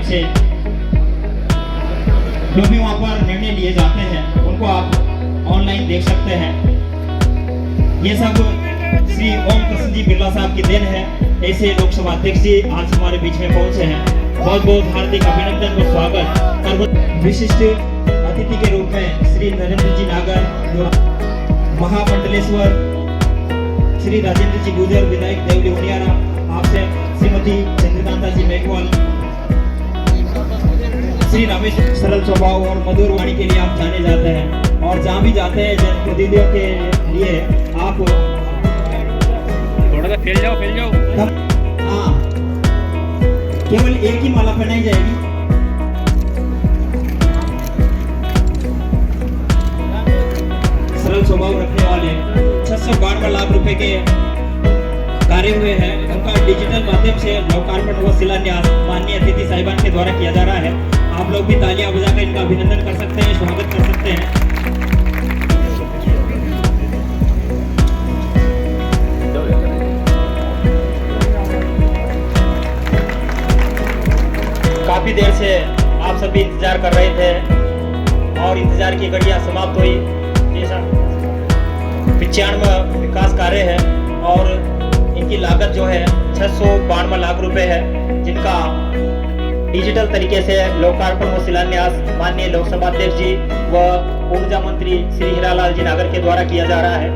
से जो भी वहाँ पर निर्णय लिए जाते हैं उनको आप ऑनलाइन देख सकते हैं। ये सब श्री ओम कृष्ण जी बिरला साहब की देन है। ऐसे लोकसभा अध्यक्ष जी आज हमारे बीच में पहुंचे हैं। बहुत बहुत हार्दिक अभिनंदन और स्वागत। और विशिष्ट अतिथि के रूप में श्री नरेंद्र जी नागर, जो महामंडलेश्वर श्री राजेंद्र जी गुजर, विधायक देवली होनियारा, आपसे श्रीमती चंद्रकांता जी मेघवाल, श्री रमेश सरल स्वभाव और मधुर वाणी के लिए आप जाने जाते हैं। और जहाँ भी जाते हैं जनप्रतिनिधियों के लिए आप थोड़ा सा फैल जाओ। हाँ, केवल एक ही माला पहनाई जाएगी। सरल स्वभाव रखने वाले 692 लाख रुपए के कार्य हुए हैं, उनका डिजिटल माध्यम से लोकार्पण व शिलान्यास माननीय अतिथि साहिबान के द्वारा किया जा रहा है। आप लोग भी तालियां बजाकर इनका अभिनंदन कर सकते हैं, स्वागत कर सकते हैं। काफी देर से आप सभी इंतजार कर रहे थे और इंतजार की घड़ियां समाप्त हुई। जैसा 95 विकास कार्य है और इनकी लागत जो है 692 लाख रुपए है, जिनका डिजिटल तरीके से लोकार्पण व शिलान्यास माननीय लोकसभा अध्यक्ष जी व ऊर्जा मंत्री श्री हीरालाल जी नागर के द्वारा किया जा रहा है।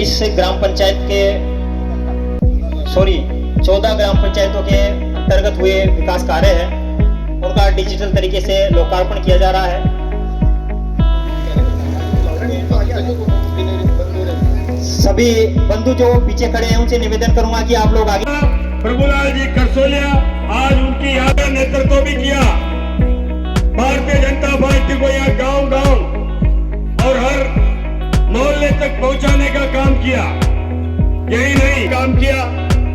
इस ग्राम पंचायत के 14 ग्राम पंचायतों के अंतर्गत हुए विकास कार्य है, उनका डिजिटल तरीके से लोकार्पण किया जा रहा है। सभी बंधु जो पीछे खड़े हैं उनसे निवेदन करूंगा कि आप लोग आगे। प्रभुलाल जी करसोलिया आज उनकी याद नेतृत्व भी किया। भारतीय जनता पार्टी को यहाँ गांव और हर मोहल्ले तक पहुंचाने का काम किया। यही नहीं काम किया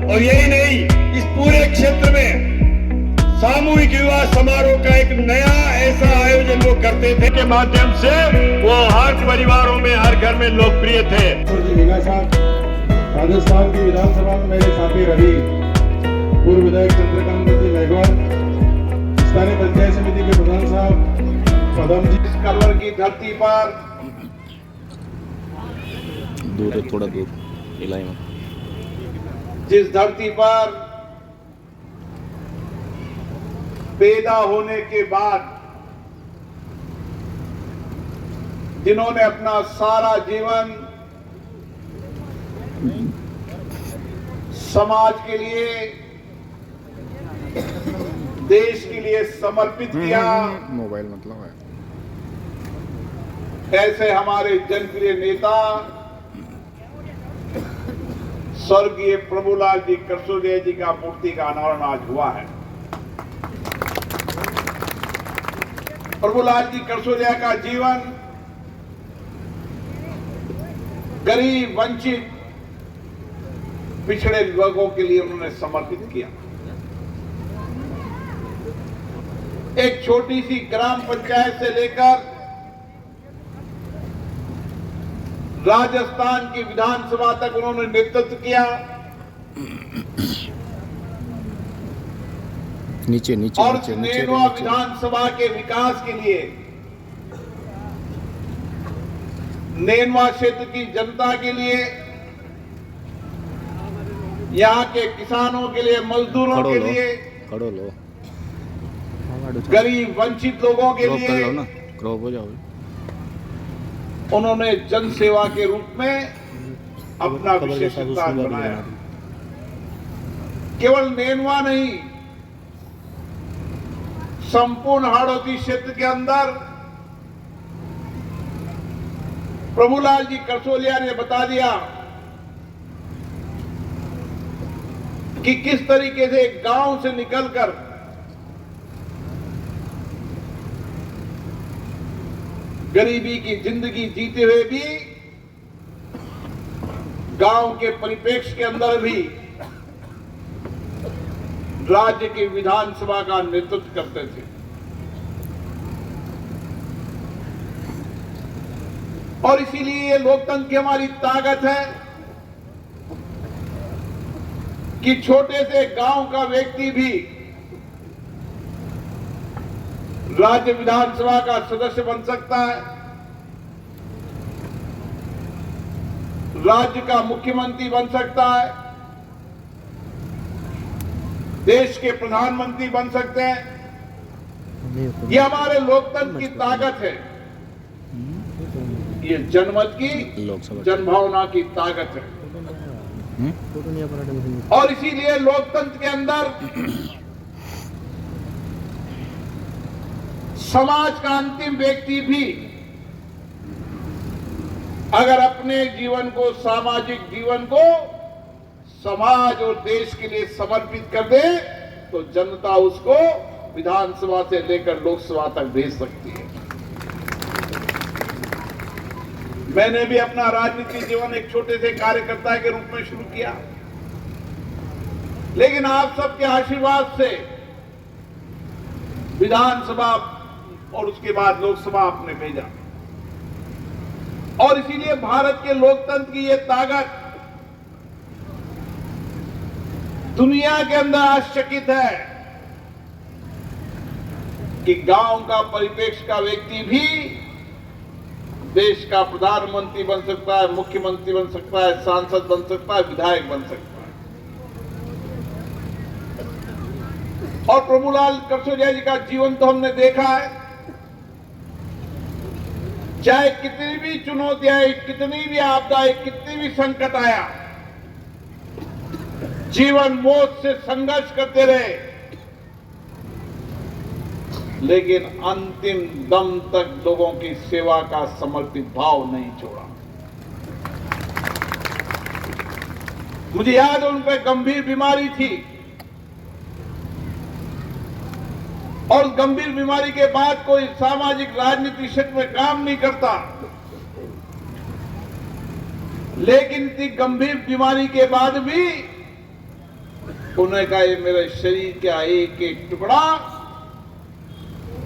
और यही नहीं, इस पूरे क्षेत्र में सामूहिक विवाह समारोह का एक नया ऐसा आयोजन वो करते थे के माध्यम से वो हर परिवारों में, हर घर में लोकप्रिय थे। राजस्थान की विधानसभा में मेरे साथी रवि, पूर्व विधायक चंद्रकांत जी मेघवाल, स्थानीय पंचायत समिति के प्रधान साहब पदम जी, कलवर की धरती पर दूर है, थोड़ा दूर इलाई में, जिस धरती पर पैदा होने के बाद जिन्होंने अपना सारा जीवन समाज के लिए, देश के लिए समर्पित किया, मोबाइल मतलब है। ऐसे हमारे जनप्रिय नेता स्वर्गीय प्रभुलाल जी करसोलिया जी का मूर्ति का अनावरण आज हुआ है। प्रभुलाल जी करसोलिया का जीवन गरीब, वंचित, पिछड़े वर्गों के लिए उन्होंने समर्पित किया। एक छोटी सी ग्राम पंचायत से लेकर राजस्थान की विधानसभा तक उन्होंने नेतृत्व किया। नीचे और नेनवा विधानसभा के विकास के लिए, नेनवा क्षेत्र की जनता के लिए, यहाँ के किसानों के लिए, मजदूरों के लिए, गरीब वंचित लोगों के लिए उन्होंने जन सेवा के रूप में अपना विशेष स्थान बनाया। केवल नेनवा नहीं, संपूर्ण हाड़ौती क्षेत्र के अंदर प्रभुलाल जी करसोलिया ने बता दिया कि किस तरीके से गांव से निकलकर गरीबी की जिंदगी जीते हुए भी गांव के परिप्रेक्ष्य के अंदर भी राज्य की विधानसभा का नेतृत्व करते थे। और इसीलिए ये लोकतंत्र की हमारी ताकत है कि छोटे से गांव का व्यक्ति भी राज्य विधानसभा का सदस्य बन सकता है, राज्य का मुख्यमंत्री बन सकता है, देश के प्रधानमंत्री बन सकते हैं। ये हमारे लोकतंत्र की ताकत है, ये जनमत की जनभावना की ताकत है। और इसीलिए लोकतंत्र के अंदर समाज का अंतिम व्यक्ति भी अगर अपने जीवन को, सामाजिक जीवन को समाज और देश के लिए समर्पित कर दे तो जनता उसको विधानसभा से लेकर लोकसभा तक भेज सकती है। मैंने भी अपना राजनीतिक जीवन एक छोटे से कार्यकर्ता के रूप में शुरू किया, लेकिन आप सबके आशीर्वाद से विधानसभा और उसके बाद लोकसभा आपने भेजा। और इसीलिए भारत के लोकतंत्र की यह ताकत दुनिया के अंदर आश्चर्यचकित है कि गांव का परिप्रेक्ष्य का व्यक्ति भी देश का प्रधानमंत्री बन सकता है, मुख्यमंत्री बन सकता है, सांसद बन सकता है, विधायक बन सकता है। और प्रभुलाल करसोलिया जी का जीवन तो हमने देखा है, चाहे कितनी भी चुनौतियां आई, कितनी भी आपदा आई, कितनी भी संकट आया, जीवन मौत से संघर्ष करते रहे, लेकिन अंतिम दम तक लोगों की सेवा का समर्पित भाव नहीं छोड़ा। मुझे याद है उन पर गंभीर बीमारी थी और गंभीर बीमारी के बाद कोई सामाजिक राजनीतिक क्षेत्र में काम नहीं करता, लेकिन इतनी गंभीर बीमारी के बाद भी उन्होंने कहा ये मेरे शरीर का एक एक टुकड़ा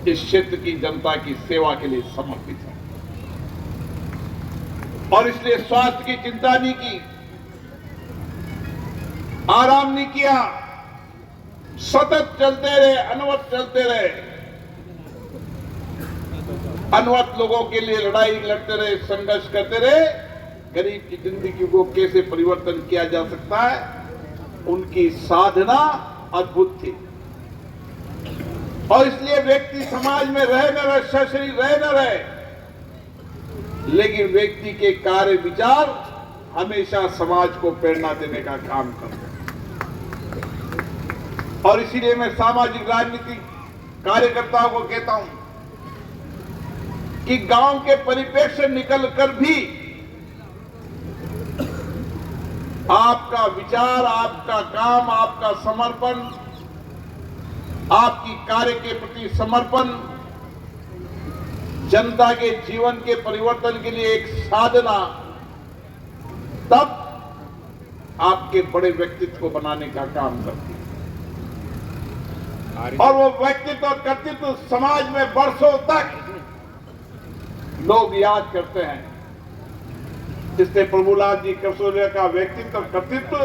इस क्षेत्र की जनता की सेवा के लिए समर्पित है। और इसलिए स्वास्थ्य की चिंता नहीं की, आराम नहीं किया, सतत चलते रहे, अनवरत चलते रहे, अनवरत लोगों के लिए लड़ाई लड़ते रहे, संघर्ष करते रहे। गरीब की जिंदगी को कैसे परिवर्तन किया जा सकता है, उनकी साधना अद्भुत थी। और इसलिए व्यक्ति समाज में रहे न रहे, सशरीर रहे न रहे, लेकिन व्यक्ति के कार्य विचार हमेशा समाज को प्रेरणा देने का काम करते हैं। और इसीलिए मैं सामाजिक राजनीतिक कार्यकर्ताओं को कहता हूं कि गांव के परिप्रेक्ष्य से निकलकर भी आपका विचार, आपका काम, आपका समर्पण, आपकी कार्य के प्रति समर्पण जनता के जीवन के परिवर्तन के लिए एक साधना, तब आपके बड़े व्यक्तित्व को बनाने का काम करती है। और वो व्यक्तित्व और कर्तृत्व समाज में वर्षों तक लोग याद करते हैं। इसलिए प्रभुलाल जी करसोलिया का व्यक्तित्व और कर्तृत्व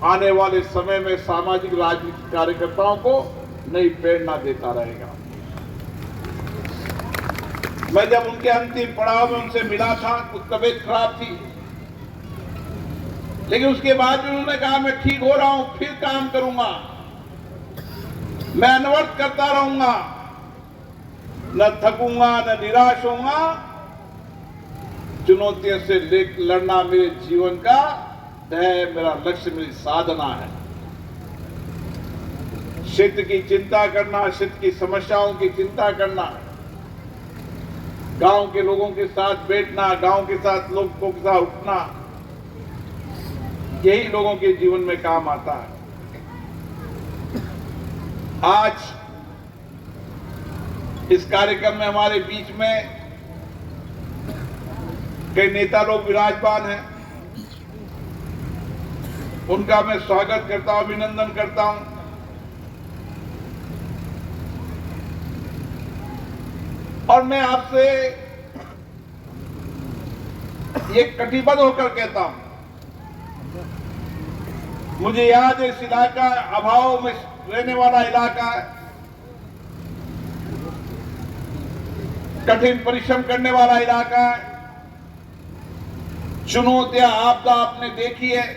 आने वाले समय में सामाजिक राजनीतिक कार्यकर्ताओं को नई प्रेरणा देता रहेगा। मैं जब उनके अंतिम पड़ाव में उनसे मिला था, कुछ तबीयत खराब थी, लेकिन उसके बाद भी उन्होंने कहा मैं ठीक हो रहा हूं, फिर काम करूंगा, मैं अनवरत करता रहूंगा, न थकूंगा, न निराश होऊंगा। चुनौतियों से लड़ना मेरे जीवन का है, मेरा लक्ष्य, मेरी साधना है। क्षेत्र की चिंता करना, क्षेत्र की समस्याओं की चिंता करना, गांव के लोगों के साथ बैठना, गांव के साथ लोगों के साथ उठना, यही लोगों के जीवन में काम आता है। आज इस कार्यक्रम में हमारे बीच में कई नेता लोग विराजमान हैं, उनका मैं स्वागत करता हूं, अभिनंदन करता हूं। और मैं आपसे ये कटिबद्ध होकर कहता हूं। मुझे याद है, इस इलाका अभाव में रहने वाला इलाका है, कठिन परिश्रम करने वाला इलाका है, चुनौतियां आपदा आपने देखी है।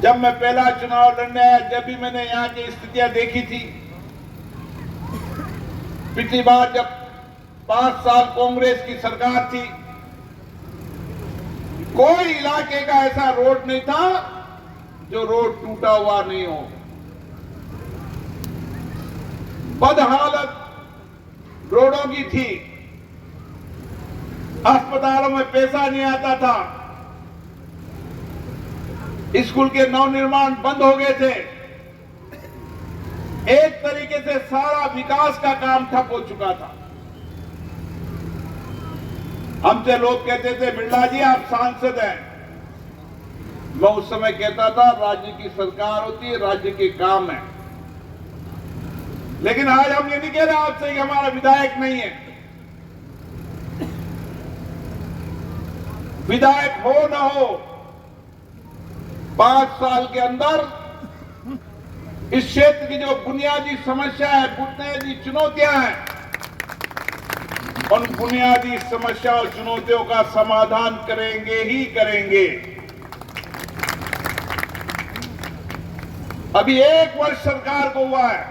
जब मैं पहला चुनाव लड़ने आया, जब भी मैंने यहां की स्थितियां देखी थी, पिछली बार जब 5 साल कांग्रेस की सरकार थी, कोई इलाके का ऐसा रोड नहीं था जो रोड टूटा हुआ नहीं हो। बदहालत रोडों की थी, अस्पतालों में पैसा नहीं आता था, स्कूल के नवनिर्माण बंद हो गए थे, एक तरीके से सारा विकास का काम ठप हो चुका था। हमसे लोग कहते थे, बिरला जी आप सांसद हैं। मैं उस समय कहता था, राज्य की सरकार होती है, राज्य के काम है। लेकिन आज हम ये नहीं कह रहे आपसे कि हमारा विधायक नहीं है। विधायक हो ना हो, 5 साल के अंदर इस क्षेत्र की जो बुनियादी समस्या है, बुनियादी चुनौतियां हैं, उन बुनियादी समस्या और चुनौतियों का समाधान करेंगे ही करेंगे। अभी 1 वर्ष सरकार को हुआ है।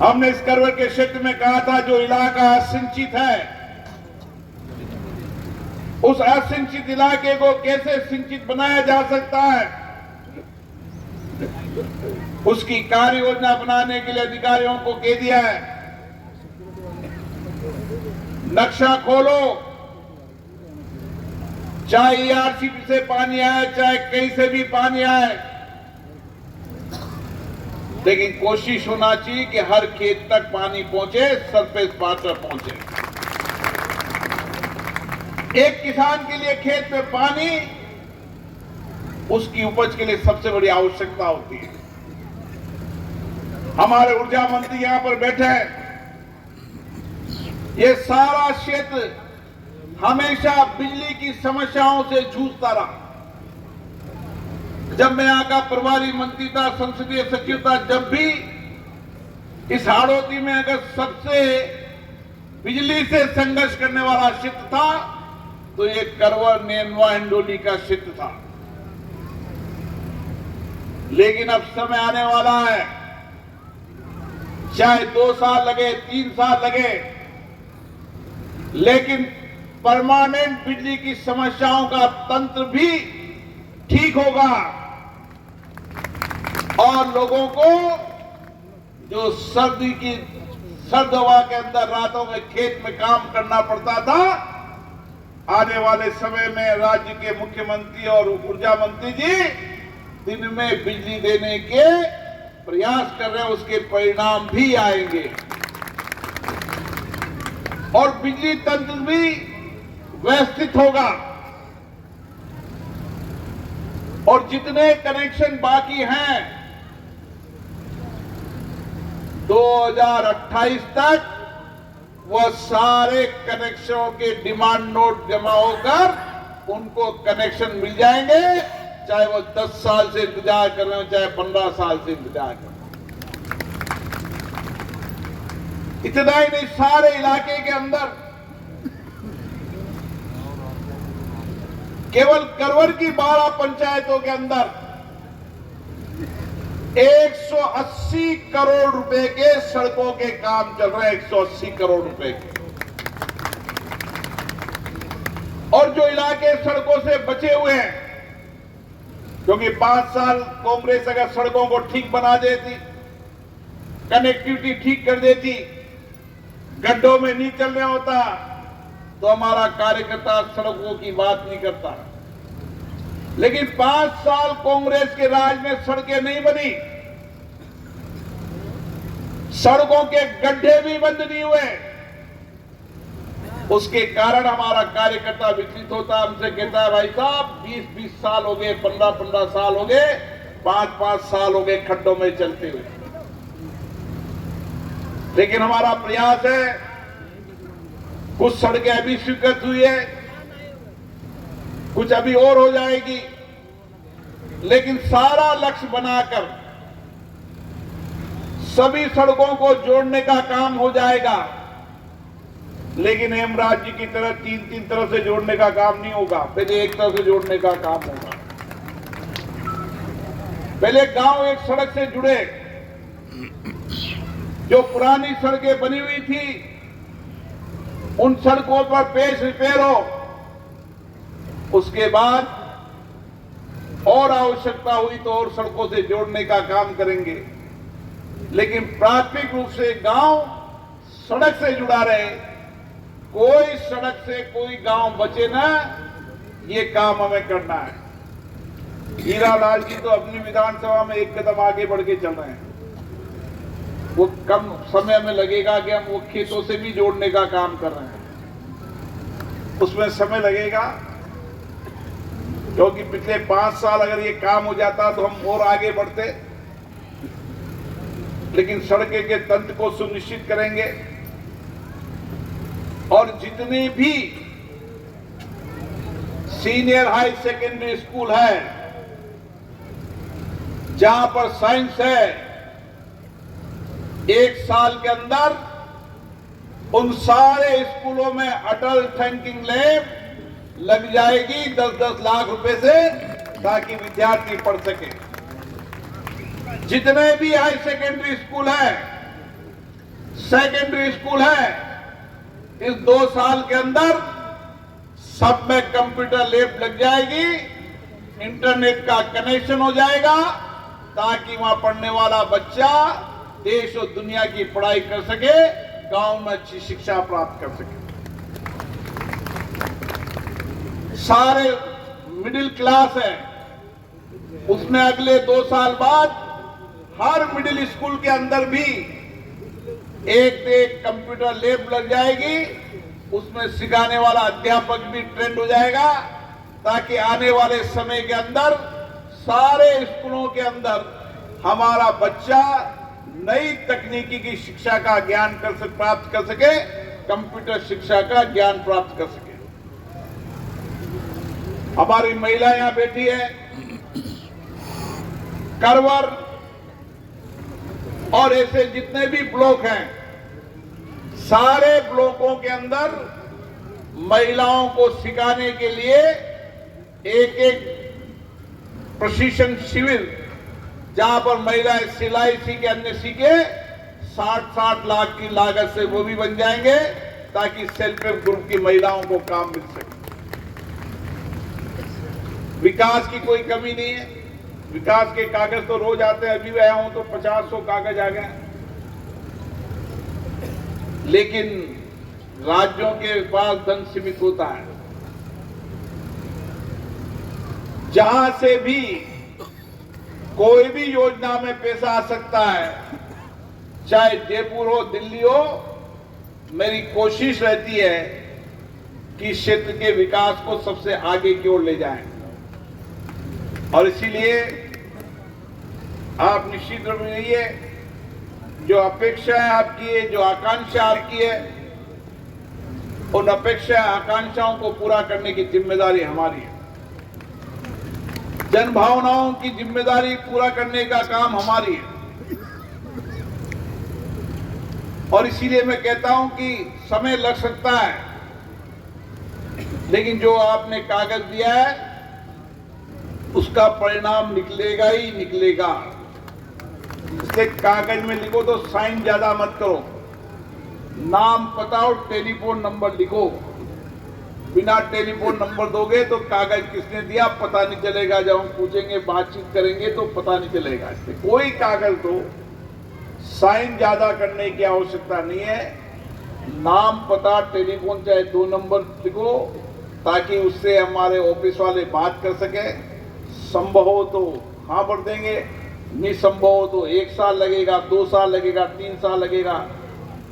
हमने इस करवर के क्षेत्र में कहा था, जो इलाका असिंचित है, उस असिंचित इलाके को कैसे सिंचित बनाया जा सकता है, उसकी कार्य योजना बनाने के लिए अधिकारियों को कह दिया है। नक्शा खोलो, चाहे ईआरसीपी से पानी आए, चाहे कहीं से भी पानी आए, लेकिन कोशिश होना चाहिए कि हर खेत तक पानी पहुंचे, सरफेस वाटर पहुंचे। एक किसान के लिए खेत में पानी उसकी उपज के लिए सबसे बड़ी आवश्यकता होती है। हमारे ऊर्जा मंत्री यहां पर बैठे हैं। ये सारा क्षेत्र हमेशा बिजली की समस्याओं से जूझता रहा। जब मैं यहां का प्रभारी मंत्री था, संसदीय सचिव था, जब भी इस हाड़ौती में अगर सबसे बिजली से संघर्ष करने वाला क्षेत्र था तो ये करवर नेनवा हिंडोली का क्षेत्र था। लेकिन अब समय आने वाला है, चाहे 2 साल लगे, 3 साल लगे, लेकिन परमानेंट बिजली की समस्याओं का तंत्र भी ठीक होगा और लोगों को जो सर्द हवा के अंदर रातों में खेत में काम करना पड़ता था, आने वाले समय में राज्य के मुख्यमंत्री और ऊर्जा मंत्री जी दिन में बिजली देने के प्रयास कर रहे हैं, उसके परिणाम भी आएंगे और बिजली तंत्र भी व्यवस्थित होगा। और जितने कनेक्शन बाकी हैं 2028 तक, वह सारे कनेक्शनों के डिमांड नोट जमा होकर उनको कनेक्शन मिल जाएंगे, चाहे वो 10 साल से इंतजार कर रहे हो, चाहे 15 साल से इंतजार कर रहे हो। इतना ही नहीं, सारे इलाके के अंदर केवल करवर की 12 पंचायतों के अंदर 180 करोड़ रुपए के सड़कों के काम चल रहे हैं, 180 करोड़ रुपए के। और जो इलाके सड़कों से बचे हुए हैं, क्योंकि 5 साल कांग्रेस अगर सड़कों को ठीक बना देती, कनेक्टिविटी ठीक कर देती, गड्ढों में नहीं चलने होता, तो हमारा कार्यकर्ता सड़कों की बात नहीं करता। लेकिन 5 साल कांग्रेस के राज में सड़कें नहीं बनी, सड़कों के गड्ढे भी बंद नहीं हुए। उसके कारण हमारा कार्यकर्ता विचलित होता, हमसे कहता है, भाई साहब 20-20 साल हो गए, 15-15 साल हो गए, 5-5 साल हो गए खड्डों में चलते हुए। लेकिन हमारा प्रयास है कुछ सड़कें अभी स्वीकृत हुई है, कुछ अभी और हो जाएगी, लेकिन सारा लक्ष्य बनाकर सभी सड़कों को जोड़ने का काम हो जाएगा। लेकिन हेमराज जी की तरह तीन तरफ से जोड़ने का काम नहीं होगा, पहले एक तरफ से जोड़ने का काम होगा। पहले गांव एक सड़क से जुड़े, जो पुरानी सड़कें बनी हुई थी उन सड़कों पर पेच रिपेयर हो, उसके बाद और आवश्यकता हुई तो और सड़कों से जोड़ने का काम करेंगे। लेकिन प्राथमिक रूप से गांव सड़क से जुड़ा रहे, कोई सड़क से कोई गांव बचे ना, ये काम हमें करना है। हीरालाल जी तो अपनी विधानसभा में एक कदम आगे बढ़ के चल रहे हैं। वो कम समय में लगेगा कि हम वो खेतों से भी जोड़ने का काम कर रहे हैं, उसमें समय लगेगा, क्योंकि पिछले 5 साल अगर ये काम हो जाता तो हम और आगे बढ़ते। लेकिन सड़कें के तंत्र को सुनिश्चित करेंगे और जितने भी सीनियर हाई सेकेंडरी स्कूल है जहां पर साइंस है, 1 साल के अंदर उन सारे स्कूलों में अटल थिंकिंग लैब लग जाएगी 10-10 लाख रुपए से, ताकि विद्यार्थी पढ़ सके। जितने भी हाई सेकेंडरी स्कूल है, सेकेंडरी स्कूल है, इस 2 साल के अंदर सब में कंप्यूटर लैब लग जाएगी, इंटरनेट का कनेक्शन हो जाएगा, ताकि वहां पढ़ने वाला बच्चा देश और दुनिया की पढ़ाई कर सके, गांव में अच्छी शिक्षा प्राप्त कर सके। सारे मिडिल क्लास है, उसमें अगले 2 साल बाद हर मिडिल स्कूल के अंदर भी एक कंप्यूटर लैब लग जाएगी, उसमें सिखाने वाला अध्यापक भी ट्रेंड हो जाएगा, ताकि आने वाले समय के अंदर सारे स्कूलों के अंदर हमारा बच्चा नई तकनीकी की शिक्षा का ज्ञान प्राप्त कर सके, कंप्यूटर शिक्षा का ज्ञान प्राप्त कर सके। हमारी महिला यहां बैठी है, करवर और ऐसे जितने भी ब्लॉक हैं, सारे ब्लॉकों के अंदर महिलाओं को सिखाने के लिए एक प्रशिक्षण शिविर, जहां पर महिलाएं सिलाई सीखे, अन्य सीखे, 60-60 लाख की लागत से वो भी बन जाएंगे, ताकि सेल्फ हेल्प ग्रुप की महिलाओं को काम मिल सके। विकास की कोई कमी नहीं है, विकास के कागज तो रोज आते हैं, अभी आया हूं तो 50-100 कागज आ गए, लेकिन राज्यों के पास धन सीमित होता है। जहां से भी कोई भी योजना में पैसा आ सकता है, चाहे जयपुर हो, दिल्ली हो, मेरी कोशिश रहती है कि क्षेत्र के विकास को सबसे आगे की ओर ले जाएं। और इसीलिए आप निश्चित रूप में रहिए, जो अपेक्षा है आपकी है, जो आकांक्षा आपकी है, उन अपेक्षा आकांक्षाओं को पूरा करने की जिम्मेदारी हमारी है। जन भावनाओं की जिम्मेदारी पूरा करने का काम हमारी है। और इसीलिए मैं कहता हूं कि समय लग सकता है, लेकिन जो आपने कागज दिया है उसका परिणाम निकलेगा ही निकलेगा। इसलिए कागज में लिखो तो साइन ज्यादा मत करो, नाम पता और टेलीफोन नंबर लिखो। बिना टेलीफोन नंबर दोगे तो कागज किसने दिया पता नहीं चलेगा, जब हम पूछेंगे बातचीत करेंगे तो पता नहीं चलेगा। इसलिए कोई कागज दो, साइन ज्यादा करने की आवश्यकता नहीं है, नाम पता टेलीफोन चाहे 2 नंबर लिखो, ताकि उससे हमारे ऑफिस वाले बात कर सके। संभव हो तो हाँ भर देंगे, नहीं संभव हो तो 1 साल लगेगा, 2 साल लगेगा, 3 साल लगेगा,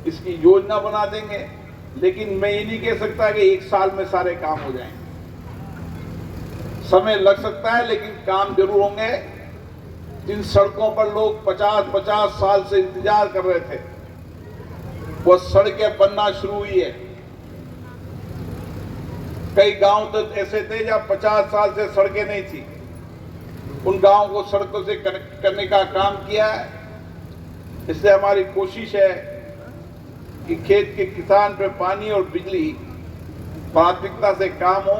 इसकी योजना बना देंगे। लेकिन मैं ये नहीं कह सकता कि 1 साल में सारे काम हो जाएंगे। समय लग सकता है, लेकिन काम जरूर होंगे। जिन सड़कों पर लोग 50-50 साल से इंतजार कर रहे थे, वो सड़कें बनना शुरू हुई है। कई गांव तो ऐसे थे जहां 50 साल से सड़कें नहीं थी, उन गांवों को सड़कों से कनेक्ट करने का काम किया है। इसलिए हमारी कोशिश है कि खेत के किसान पे पानी और बिजली प्राथमिकता से काम हो।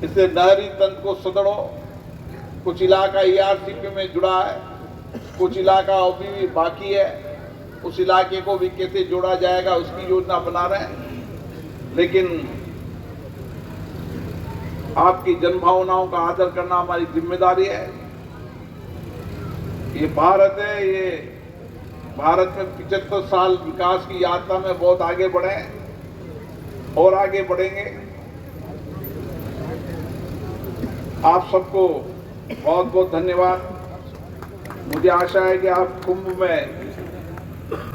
इससे नहरी तंत्र को सुदृढ़ हो। कुछ इलाका ERCP में जुड़ा है, कुछ इलाका अभी भी बाकी है, उस इलाके को भी कैसे जोड़ा जाएगा उसकी योजना बना रहे हैं। लेकिन आपकी जनभावनाओं का आदर करना हमारी जिम्मेदारी है। ये भारत है, ये भारत में 75 साल विकास की यात्रा में बहुत आगे बढ़े हैं और आगे बढ़ेंगे। आप सबको बहुत बहुत धन्यवाद। मुझे आशा है कि आप कुंभ में,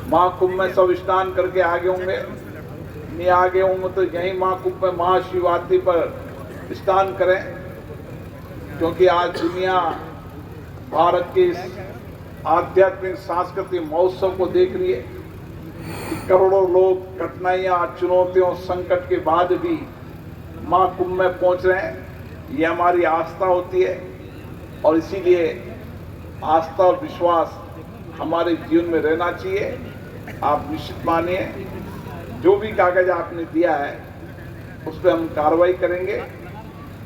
महाकुंभ में सब स्नान करके आगे होंगे। नहीं आगे होंगे तो यही महाकुंभ में महाशिवरात्रि पर स्नान करें, क्योंकि आज दुनिया भारत के इस आध्यात्मिक सांस्कृतिक महोत्सव को देख रही है कि करोड़ों लोग कठिनाइयां, चुनौतियों, संकट के बाद भी महाकुंभ में पहुंच रहे हैं। ये हमारी आस्था होती है और इसीलिए आस्था और विश्वास हमारे जीवन में रहना चाहिए। आप निश्चित मानिए, जो भी कागज आपने दिया है उस पर हम कार्रवाई करेंगे।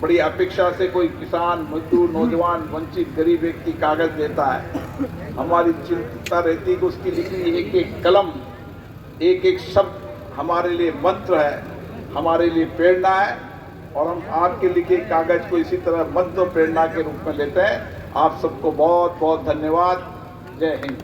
बड़ी अपेक्षा से कोई किसान, मजदूर, नौजवान, वंचित, गरीब व्यक्ति कागज देता है, हमारी चिंता रहती है कि उसकी लिखी एक एक कलम, एक एक शब्द हमारे लिए मंत्र है, हमारे लिए प्रेरणा है। और हम आपके लिखे कागज को इसी तरह मंत्र और प्रेरणा के रूप में लेते हैं। आप सबको बहुत बहुत धन्यवाद। जय हिंद।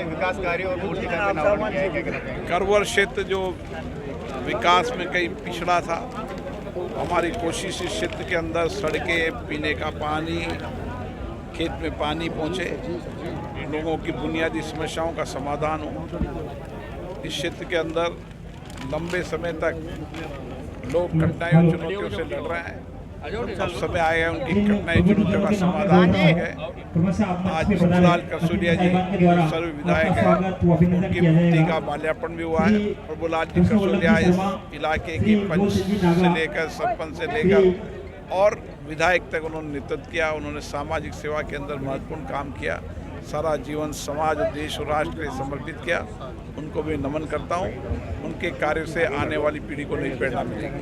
विकास कार्य और मूर्तिकरण करवर क्षेत्र जो विकास में कहीं पिछड़ा था, हमारी कोशिश इस क्षेत्र के अंदर सड़कें, पीने का पानी, खेत में पानी पहुँचे, लोगों की बुनियादी समस्याओं का समाधान हो। इस क्षेत्र के अंदर लंबे समय तक लोग कठिनाइयों चुनौतियों से लड़ रहे हैं। अब समय आया है उनकी कठिनाई चुनौतियों का समाधान किया गया। आज प्रभुलाल करसोलिया जी सर्व विधायक हैं, उनकी मूर्ति का माल्यार्पण भी हुआ है। प्रभुलाल जी करसोलिया इस इलाके की पंच से लेकर, सरपंच से लेकर और विधायक तक उन्होंने नेतृत्व किया। उन्होंने सामाजिक सेवा के अंदर महत्वपूर्ण काम किया, सारा जीवन समाज और देश और राष्ट्र के लिए समर्पित किया। उनको भी नमन करता हूँ। उनके कार्य से आने वाली पीढ़ी को नई प्रेरणा मिलेगी।